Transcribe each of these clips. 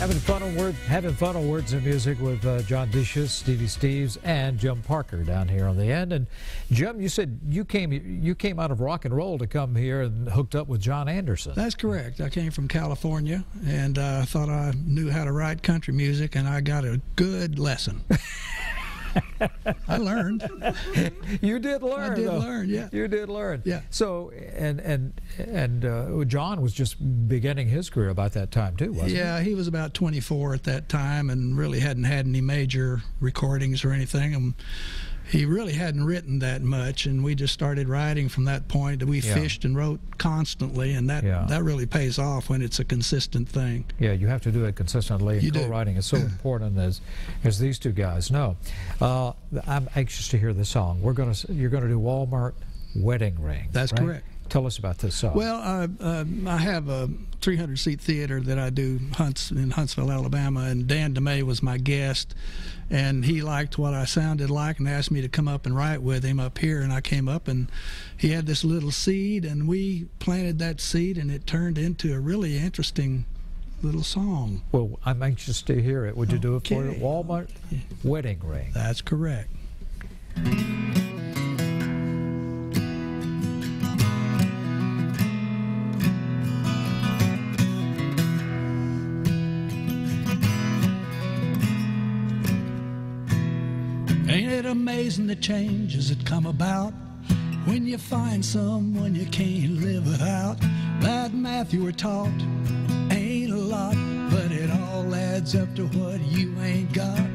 Having fun on Words and Music with John Dishus, Stevie Steves, and Jim Parker down here on the end. And Jim, you said you came out of rock and roll to come here and hooked up with John Anderson. That's correct. I came from California and thought I knew how to write country music, and I got a good lesson. I learned. You did learn. I did learn, yeah. You did learn. Yeah. So, and John was just beginning his career about that time too, wasn't he? Yeah, he was about 24 at that time and really hadn't had any major recordings or anything. And he really hadn't written that much, and we just started writing from that point. We fished and wrote constantly, and that really pays off when it's a consistent thing. Yeah, you have to do it consistently. And co-writing is so important, as these two guys know. I'm anxious to hear the song. You're going to do Walmart Wedding Ring. That's right? correct. Tell us about this song. Well, I have a 300-seat theater that I do in Huntsville, Alabama, and Dan DeMay was my guest, and he liked what I sounded like and asked me to come up and write with him up here, and I came up, and he had this little seed, and we planted that seed, and it turned into a really interesting little song. Well, I'm anxious to hear it. Would you do it for the Walmart Wedding Ring? That's correct. Ain't it amazing the changes that come about when you find someone you can't live without? That math you were taught ain't a lot, but it all adds up to what you ain't got.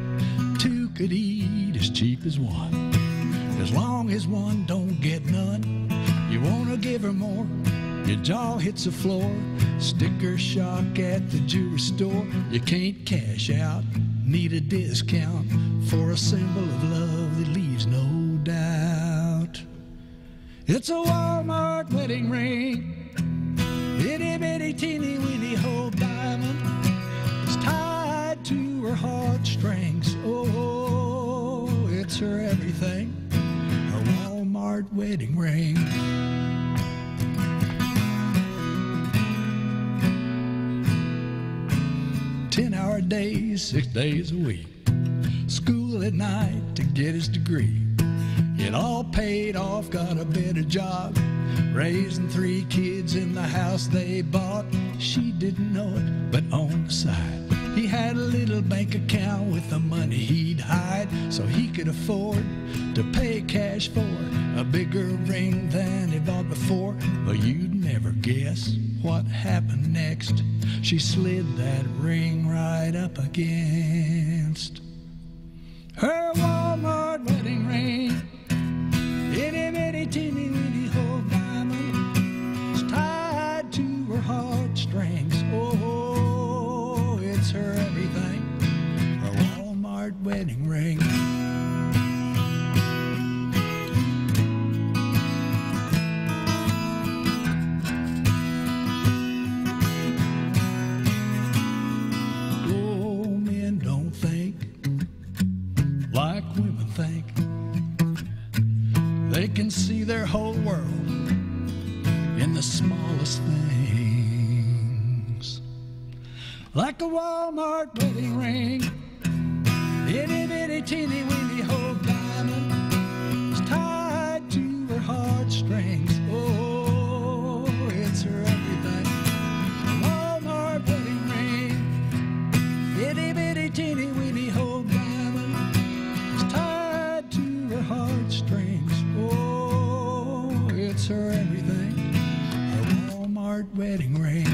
Two could eat as cheap as one, as long as one don't get none. You wanna give her more, your jaw hits the floor. Sticker shock at the jewelry store. You can't cash out, need a discount for a symbol of love that leaves no doubt. It's a Walmart wedding ring, itty bitty teeny weeny whole diamond. It's tied to her heartstrings. Oh, it's her everything, her Walmart wedding ring. 10-hour days, 6 days a week. School at night to get his degree. It all paid off, got a better job, raising 3 kids in the house they bought. She didn't know it, but on the side, he had a little bank account with the money he'd hide, so he could afford to pay cash for a bigger ring than he bought before. But you'd never guess what happened next. She slid that ring right up against her Walmart wedding ring. Itty bitty teeny weeny whole diamond. It's tied to her heartstrings. Oh, it's her everything, her Walmart wedding ring. They can see their whole world in the smallest things. Like a Walmart wedding ring, itty bitty teeny weeny whole diamond. It's tied to her heartstrings. Oh, it's her everything, a Walmart wedding ring. Itty bitty teeny weeny whole diamond. It's tied to her heartstrings. It's her everything, her Walmart wedding ring.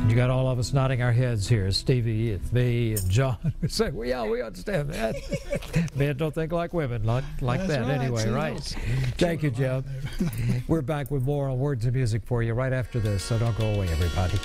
You got all of us nodding our heads here. Stevie, it's me, and John. We say, well, yeah, we understand that. Men don't think like women, like that right, anyway, right? Thank you, Jim. We're back with more on Words and Music for you right after this, so don't go away, everybody.